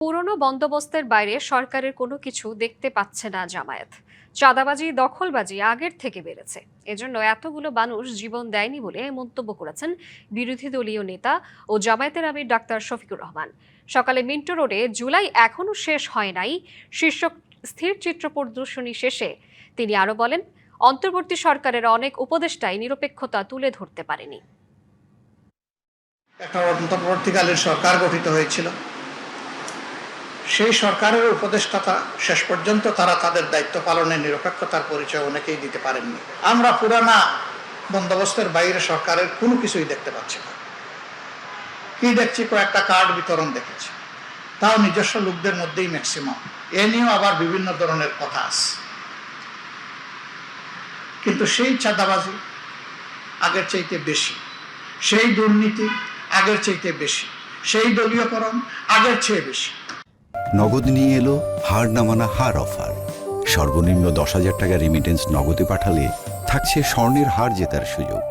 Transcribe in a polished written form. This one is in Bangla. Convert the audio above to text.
পুরনো বন্দোবস্তের বাইরে সরকারের কোনো কিছু দেখতে পাচ্ছে না জামায়াত। চাঁদাবাজি, দখলবাজি আগের থেকে বেড়েছে। এজন্য এতগুলো মানুষ জীবন দেয়নি বলে মন্তব্য করেছেন বিরোধী দলীয় নেতা ও জামায়াতের আমির ডাক্তার শফিকুর রহমান। সকালে মিন্টো রোডে জুলাই এখনো শেষ হয় নাই শীর্ষক স্থির চিত্র প্রদর্শনী শেষে তিনি আরো বলেন, অন্তর্বর্তী সরকারের অনেক উপদেষ্টাই নিরপেক্ষতা তুলে ধরতে পারেনি। একটা অন্তর্বর্তীকালীন সরকার গঠিত হয়েছিল, সেই সরকারের উপদেষ্টা শেষ পর্যন্ত তারা তাদের দায়িত্ব পালনে নিরপেক্ষতার পরিচয় অনেকেই দিতে পারেননি। আমরা পুরানা বন্দোবস্তের বাইরে সরকারের কোনো কিছুই দেখতে পাচ্ছি না। কি দেখছি? কয়েকটা কার্ড বিতরণ দেখেছি, তাও নিজস্ব লোকদের মধ্যেই ম্যাক্সিমাম। এ নিয়েও আবার বিভিন্ন ধরনের কথা আছে। কিন্তু সেই চাঁদাবাজি আগের চাইতে বেশি, সেই দুর্নীতি আগের চাইতে বেশি, সেই দলীয়করণ আগের চেয়ে বেশি। নগদ নিয়ে এলো হার না মানা হার অফার। সর্বনিম্ন 10,000 টাকা রেমিটেন্স নগদে পাঠালে থাকছে স্বর্ণের হার জেতার সুযোগ।